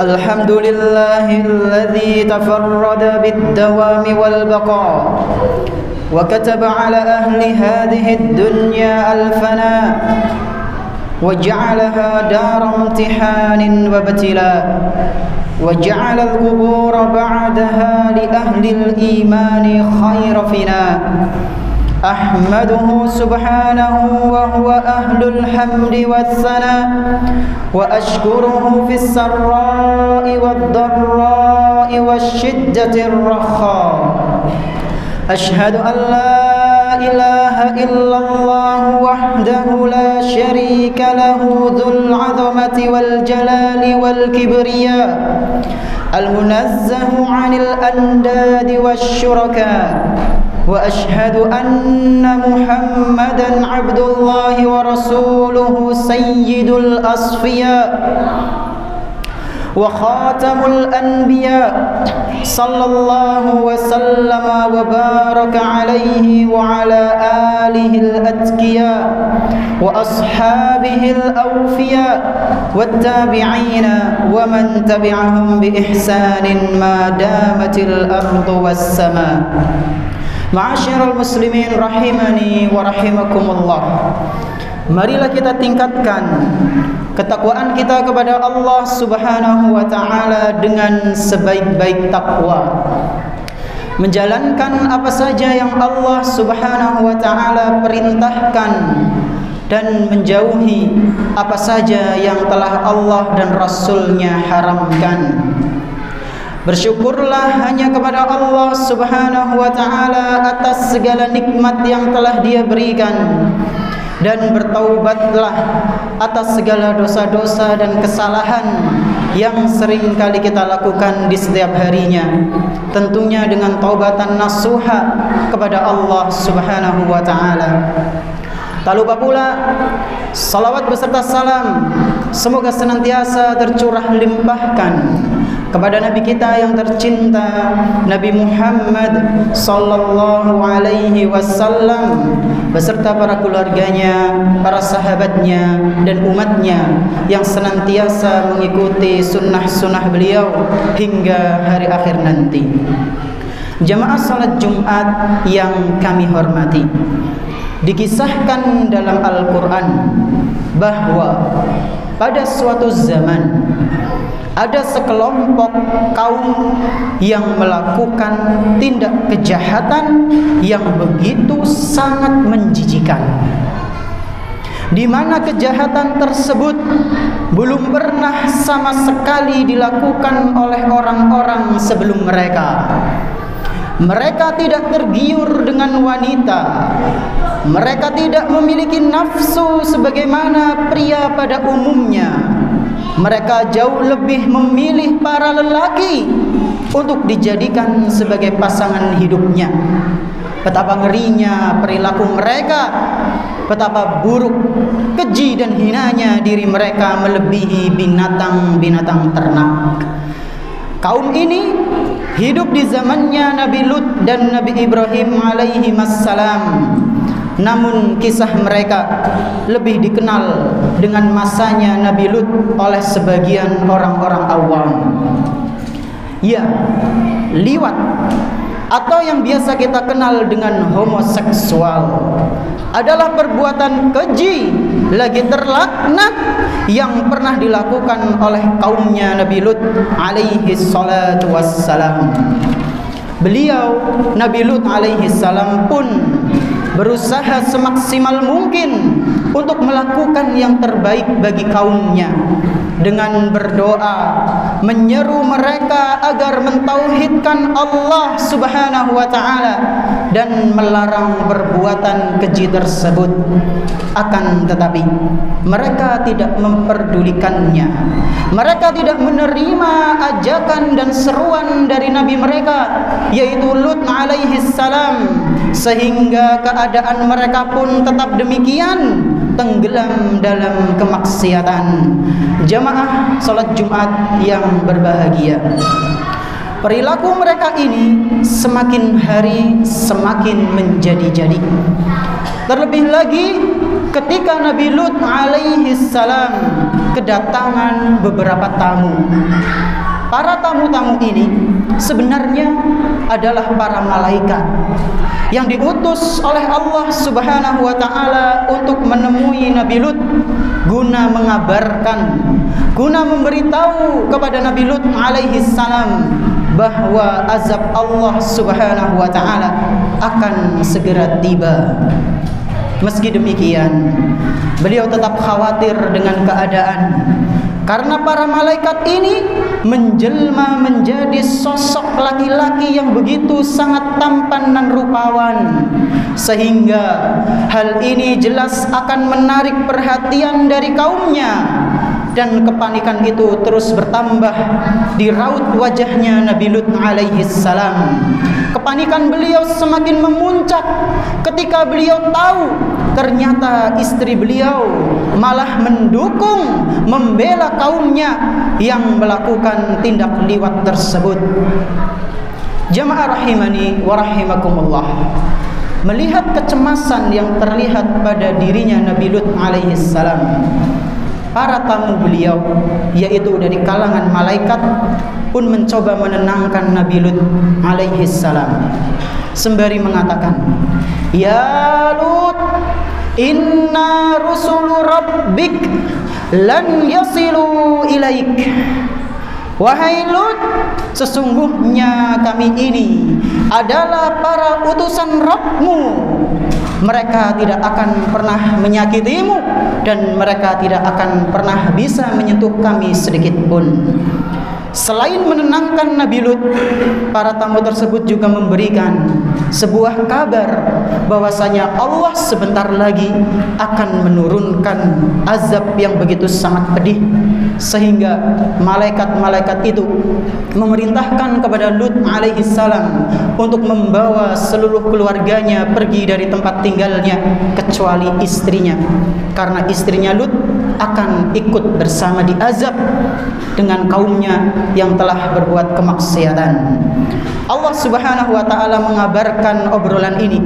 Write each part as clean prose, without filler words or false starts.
الحمد لله الذي تفرد بالدوام والبقاء وكتب على أهل هذه الدنيا الفناء وجعلها دار امتحان وابتلاء وجعل القبور بعدها لأهل الإيمان خير فناء أحمده سبحانه وهو أهل الحمد والثناء وأشكره في السراء والضراء والشدة الرخاء أشهد أن لا إله إلا الله وحده لا شريك له ذو العظمة والجلال والكبرياء المنزه عن الأنداد والشركاء وأشهد أن محمدًا عبد الله ورسوله سيد الأصفياء وخاتم الأنبياء صلى الله وسلم وبارك عليه وعلى آله الأتقياء وأصحابه الأوفياء والتابعين ومن تبعهم بإحسان ما دامت الأرض والسماء. Ma'asyiral muslimin rahimani wa rahimakumullah. Marilah kita tingkatkan ketakwaan kita kepada Allah Subhanahu wa taala dengan sebaik-baik takwa. Menjalankan apa saja yang Allah Subhanahu wa taala perintahkan dan menjauhi apa saja yang telah Allah dan Rasul-Nya haramkan. Bersyukurlah hanya kepada Allah Subhanahu wa taala atas segala nikmat yang telah Dia berikan, dan bertaubatlah atas segala dosa-dosa dan kesalahan yang sering kali kita lakukan di setiap harinya, tentunya dengan taubatan nasuha kepada Allah Subhanahu wa taala. Tak lupa pula salawat beserta salam semoga senantiasa tercurah limpahkan kepada Nabi kita yang tercinta, Nabi Muhammad sallallahu alaihi wasallam beserta para keluarganya, para sahabatnya dan umatnya yang senantiasa mengikuti sunnah-sunnah beliau hingga hari akhir nanti. Jamaah salat Jumat yang kami hormati, dikisahkan dalam Al-Quran bahwa pada suatu zaman ada sekelompok kaum yang melakukan tindak kejahatan yang begitu sangat menjijikan, di mana kejahatan tersebut belum pernah sama sekali dilakukan oleh orang-orang sebelum mereka. Mereka tidak tergiur dengan wanita. Mereka tidak memiliki nafsu sebagaimana pria pada umumnya. Mereka jauh lebih memilih para lelaki untuk dijadikan sebagai pasangan hidupnya. Betapa ngerinya perilaku mereka, betapa buruk, keji dan hinanya diri mereka melebihi binatang-binatang ternak. Kaum ini hidup di zamannya Nabi Lut dan Nabi Ibrahim alaihi wassalam. Namun kisah mereka lebih dikenal dengan masanya Nabi Lut oleh sebagian orang-orang awam. Ya, liwat atau yang biasa kita kenal dengan homoseksual adalah perbuatan keji lagi terlaknat yang pernah dilakukan oleh kaumnya Nabi Lut alaihi salatu wassalam. Beliau Nabi Lut alaihi salam pun berusaha semaksimal mungkin untuk melakukan yang terbaik bagi kaumnya dengan berdoa, menyeru mereka agar mentauhidkan Allah Subhanahu wa taala dan melarang perbuatan keji tersebut. Akan tetapi mereka tidak memperdulikannya. Mereka tidak menerima ajakan dan seruan dari nabi mereka, yaitu Lut alaihi salam, sehingga keadaan mereka pun tetap demikian, tenggelam dalam kemaksiatan. Jamaah salat Jumat yang berbahagia, perilaku mereka ini semakin hari semakin menjadi-jadi. Terlebih lagi ketika Nabi Lut alaihi salam kedatangan beberapa tamu. Para tamu-tamu ini sebenarnya adalah para malaikat yang diutus oleh Allah Subhanahu wa taala untuk menemui Nabi Lut guna mengabarkan, guna memberitahu kepada Nabi Lut alaihi salam bahwa azab Allah Subhanahu wa taala akan segera tiba. Meski demikian, beliau tetap khawatir dengan keadaan, karena para malaikat ini menjelma menjadi sosok laki-laki yang begitu sangat tampan dan rupawan, sehingga hal ini jelas akan menarik perhatian dari kaumnya. Dan kepanikan itu terus bertambah di raut wajahnya Nabi Lut alaihi salam. Kepanikan beliau semakin memuncak ketika beliau tahu ternyata istri beliau malah mendukung, membela kaumnya yang melakukan tindak liwat tersebut. Jamaah rahimani wa rahimakumullah, melihat kecemasan yang terlihat pada dirinya Nabi Lut alaihi salam, para tamu beliau, yaitu dari kalangan malaikat, pun mencoba menenangkan Nabi Lut alaihi salam sembari mengatakan, "Ya Lut, inna rusulu rabbik lan yasilu ilaik." Wahai Lut, sesungguhnya kami ini adalah para utusan Rabbmu. Mereka tidak akan pernah menyakitimu dan mereka tidak akan pernah bisa menyentuh kami sedikit pun. Selain menenangkan Nabi Lut, para tamu tersebut juga memberikan sebuah kabar bahwasanya Allah sebentar lagi akan menurunkan azab yang begitu sangat pedih, sehingga malaikat-malaikat itu memerintahkan kepada Lut alaihi salam untuk membawa seluruh keluarganya pergi dari tempat tinggalnya kecuali istrinya, karena istrinya Lut akan ikut bersama diazab dengan kaumnya yang telah berbuat kemaksiatan. Allah Subhanahu wa taala mengabarkan obrolan ini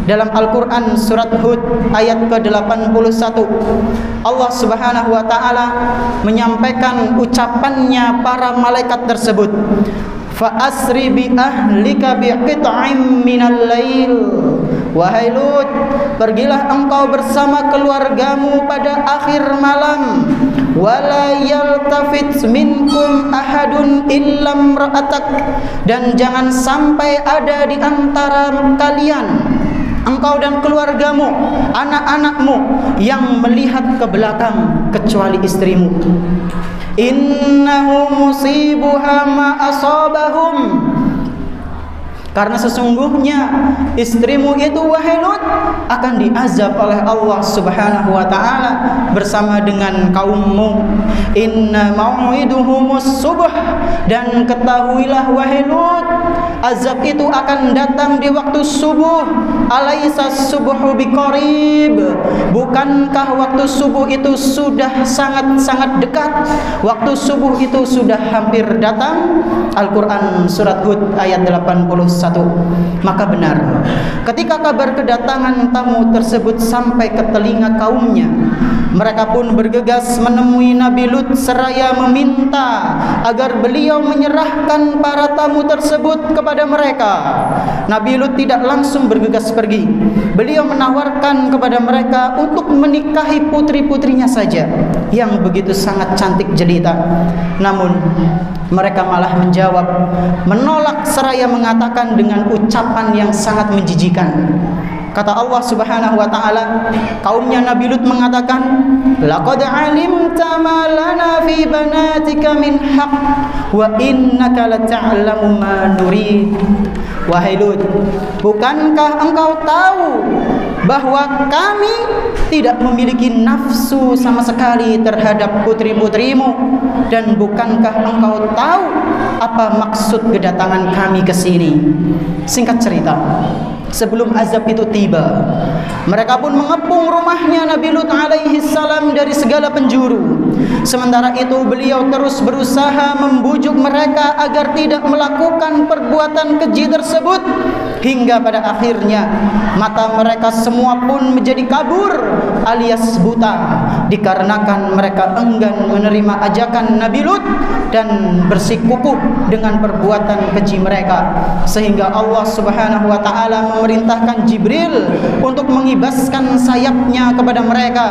dalam Al-Qur'an surat Hud ayat ke-81. Allah Subhanahu wa taala menyampaikan ucapannya para malaikat tersebut, "Fa asri bi ahlika bi qit'in minal lail." Wahai Lut, pergilah engkau bersama keluargamu pada akhir malam. Wala yaltafit minkum ahadun illa imra'atak, dan jangan sampai ada di antara kalian, engkau dan keluargamu, anak-anakmu, yang melihat ke belakang kecuali istrimu. Innahu musibuha ma asabahum, karena sesungguhnya istrimu itu, wahai Lut, akan diazab oleh Allah Subhanahu wa taala bersama dengan kaummu. Inna mau'iduhumus subuh, dan ketahuilah wahai Lut, azab itu akan datang di waktu subuh. Alaisa subuhu biqarib, bukankah waktu subuh itu sudah sangat-sangat dekat? Waktu subuh itu sudah hampir datang. Al-Quran surat Hud ayat 81. Maka benar, ketika kabar kedatangan tamu tersebut sampai ke telinga kaumnya, mereka pun bergegas menemui Nabi Lut seraya meminta agar beliau menyerahkan para tamu tersebut kepada mereka. Nabi Lut tidak langsung bergegas pergi. Beliau menawarkan kepada mereka untuk menikahi putri-putrinya saja yang begitu sangat cantik jelita. Namun mereka malah menjawab, menolak seraya mengatakan dengan ucapan yang sangat menjijikan. Kata Allah Subhanahu wa taala, kaumnya Nabi Lut mengatakan, "Laqad 'alimta ma lana fi banatika min haqq wa innaka lata'lamu ma nurid." Wahai Lut, bukankah engkau tahu bahwa kami tidak memiliki nafsu sama sekali terhadap putri-putrimu, dan bukankah engkau tahu apa maksud kedatangan kami ke sini? Singkat cerita, sebelum azab itu tiba, mereka pun mengepung rumahnya Nabi Lut alaihi salam dari segala penjuru. Sementara itu beliau terus berusaha membujuk mereka agar tidak melakukan perbuatan keji tersebut, hingga pada akhirnya mata mereka semua pun menjadi kabur alias buta, dikarenakan mereka enggan menerima ajakan Nabi Lut dan bersikukuh dengan perbuatan keji mereka, sehingga Allah Subhanahu wa taala memerintahkan Jibril untuk mengibaskan sayapnya kepada mereka.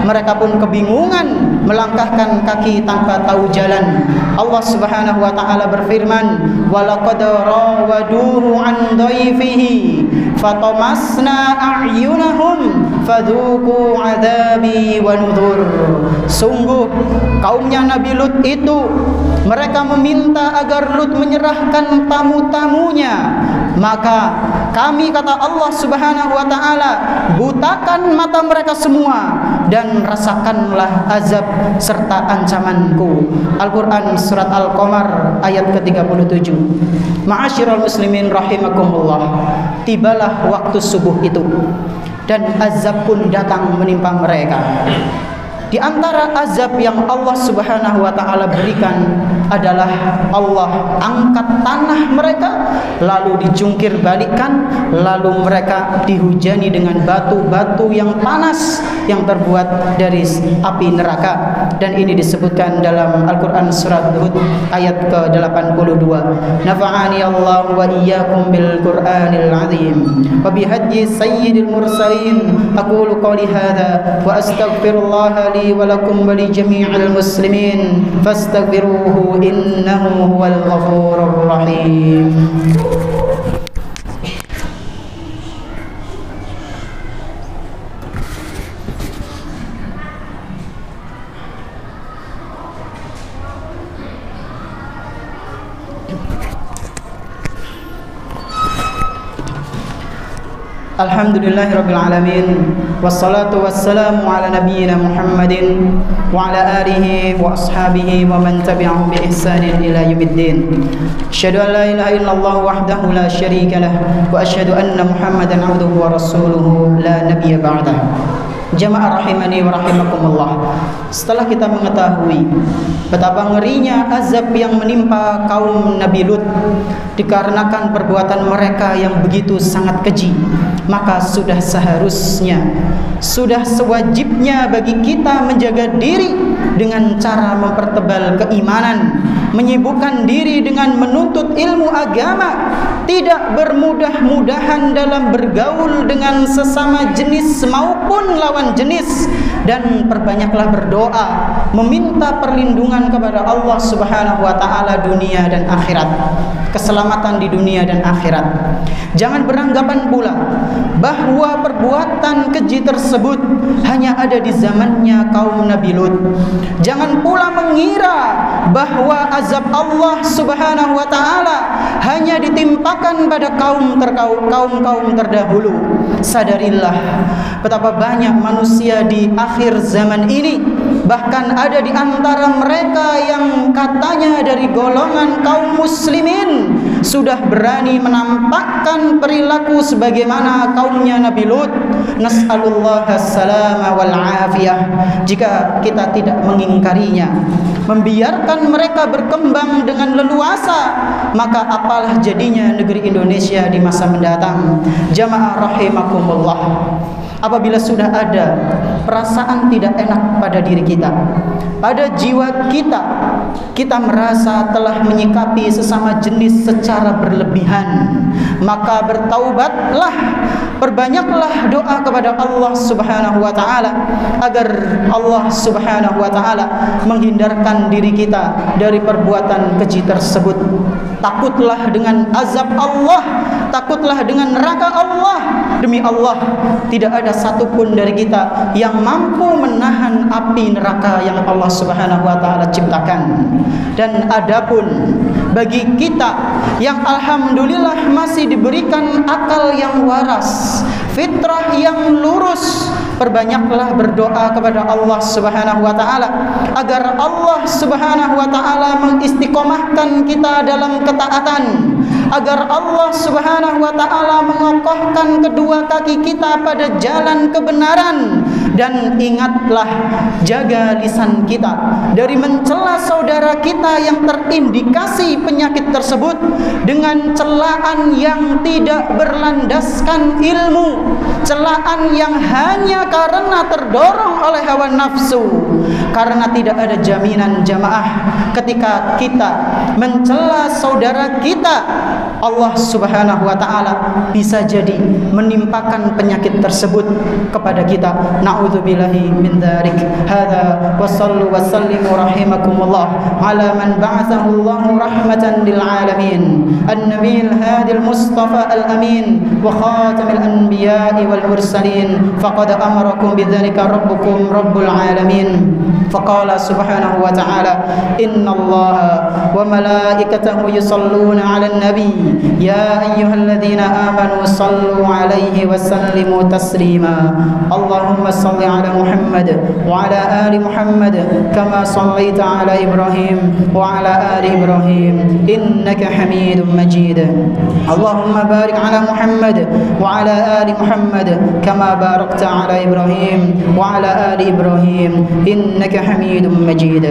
Mereka pun kebingungan melangkahkan kaki tanpa tahu jalan. Allah Subhanahu wa taala berfirman, "Walaqad rawaduhu 'an dhaifihi fatamasna a'yunahum fadzuqu 'adzabi wa nudhur." Sungguh kaumnya Nabi Lut itu mereka meminta agar Lut menyerahkan tamu-tamunya, maka kami, kata Allah Subhanahu wa taala, butakan mata mereka semua dan rasakanlah azab serta ancamanku. Al-Quran surat Al-Qamar ayat ke-37. Ma'asyiral muslimin rahimakumullah, tibalah waktu subuh itu dan azab pun datang menimpa mereka. Di antara azab yang Allah Subhanahu wa taala berikan adalah Allah angkat tanah mereka, lalu dijungkir balikkan, lalu mereka dihujani dengan batu-batu yang panas yang terbuat dari api neraka. Dan ini disebutkan dalam Al-Quran surat Hud ayat ke-82. Nafa'ani Allah wa iyyakum bil Qur'anil azim wa bihadyi sayyidil mursalin. Aqulu qawli hadza wa astaghfirullah li wa lakum wa li jami'il muslimin fastaghfiruhu innahu huwal ghafurur rahim. Alhamdulillahirabbil alamin, wassalatu wassalamu ala nabiyyina Muhammadin wa ala alihi wa ashabihi wa man tabi'ahum bi ihsanin ila yaumiddin. Asyhadu an la ilaha illallah wahdahu la syarika lah wa asyhadu anna Muhammadan abduhu wa rasuluhu la nabiyya ba'dah. Jamaah rahimani wa rahimakumullah, setelah kita mengetahui betapa ngerinya azab yang menimpa kaum Nabi Lut dikarenakan perbuatan mereka yang begitu sangat keji, maka sudah seharusnya, sudah sewajibnya bagi kita menjaga diri dengan cara mempertebal keimanan, menyibukkan diri dengan menuntut ilmu agama, tidak bermudah-mudahan dalam bergaul dengan sesama jenis maupun lawan jenis, dan perbanyaklah berdoa meminta perlindungan kepada Allah Subhanahu wa taala dunia dan akhirat, keselamatan di dunia dan akhirat. Jangan beranggapan pula bahwa perbuatan keji tersebut hanya ada di zamannya kaum Nabi Lut. Jangan pula mengira bahwa azab Allah Subhanahu wa taala hanya ditimpakan pada kaum terdahulu. Sadarilah betapa banyak manusia di akhir zaman ini, bahkan ada di antara mereka yang katanya dari golongan kaum muslimin, sudah berani menampakkan perilaku sebagaimana kaumnya Nabi Lut. Nas'alullah as-salama wal afiyah. Jika kita tidak mengingkarinya, membiarkan mereka berkembang dengan leluasa, maka apalah jadinya negeri Indonesia di masa mendatang. Jamaah rahimakumullah, apabila sudah ada perasaan tidak enak pada diri kita, pada jiwa kita, kita merasa telah menyikapi sesama jenis secara berlebihan, maka bertaubatlah, perbanyaklah doa kepada Allah Subhanahu wa taala agar Allah Subhanahu wa taala menghindarkan diri kita dari perbuatan keji tersebut. Takutlah dengan azab Allah, takutlah dengan neraka Allah. Demi Allah, tidak ada satupun dari kita yang mampu menahan api neraka yang Allah Subhanahu wa taala ciptakan. Dan adapun bagi kita yang alhamdulillah masih diberikan akal yang waras, fitrah yang lurus, perbanyaklah berdoa kepada Allah Subhanahu wa taala agar Allah Subhanahu wa taala mengistiqomahkan kita dalam ketaatan, agar Allah Subhanahu wa taala mengokohkan kedua kaki kita pada jalan kebenaran. Dan ingatlah, jaga lisan kita dari mencela saudara kita yang terindikasi penyakit tersebut dengan celaan yang tidak berlandaskan ilmu, celaan yang hanya karena terdorong oleh hawa nafsu. Karena tidak ada jaminan jamaah ketika kita mencela saudara kita, Allah Subhanahu wa taala bisa jadi menimpakan penyakit tersebut kepada kita. Na'udzubillahi min dzalik. Hadza wa sallu wa sallimu rahimakumullah ala man ba'athahu Allahu rahmatan lil alamin, an-nabiyil hadil mustafa al-amin wa khatamil anbiya'i wal mursalin. Faqad amarakum bidzalika rabbukum rabbul alamin. Faqala subhanahu wa ta'ala, innallaha wa malaikatahu yusalluna 'alan nabi ya ayyuhalladzina amanu sallu 'alaihi wa sallimu taslima. Allahumma salli 'ala Muhammad wa 'ala ali Muhammad kama sallaita 'ala Ibrahim wa 'ala ali Ibrahim innaka Hamidum Majid. Allahumma barik 'ala Muhammad wa 'ala ali Muhammad kama barakta 'ala Ibrahim wa 'ala ali Ibrahim innaka Hamidum Majid.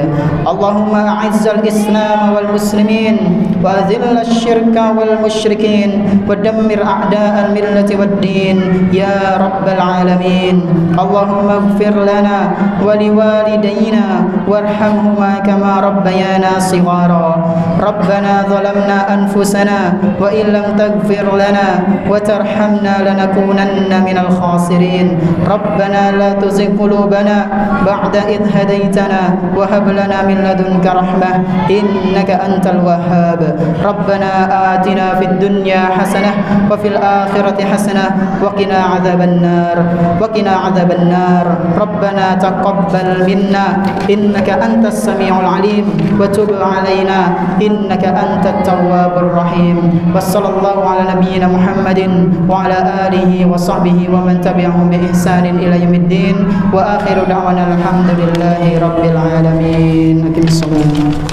Allahumma a'izz al-islam wal muslimin wa adhill asy-syirka wal musyrikin wa dammir a'da' al-millati wad-din ya rabbal alamin. Allahumma ighfir lana wa liwalidayna warhamhuma kama rabbayana shighara. Rabbana zalamna anfusana wa in lam taghfir lana wa tarhamna lanakunanna minal khasirin. Rabbana la tuzigh qulubana ba'da idh hadaytana wa hab lana min ladunka rahmah innaka antal wahhab. Rabbana atina fid dunya hasanah wa fil akhirati hasanah wa qina adzaban nar. Rabbana taqabbal minna innaka antas samiul alim wa tub alaina innaka antat tawwabur rahim. Wassallallahu ala nabiyyina Muhammadin wa ala alihi wa sahbihi wa man tabi'ahum bi ihsanin ila yaumiddin wa akhiru da'wana alhamdulillahi rabbil alamin. Aqimissalam.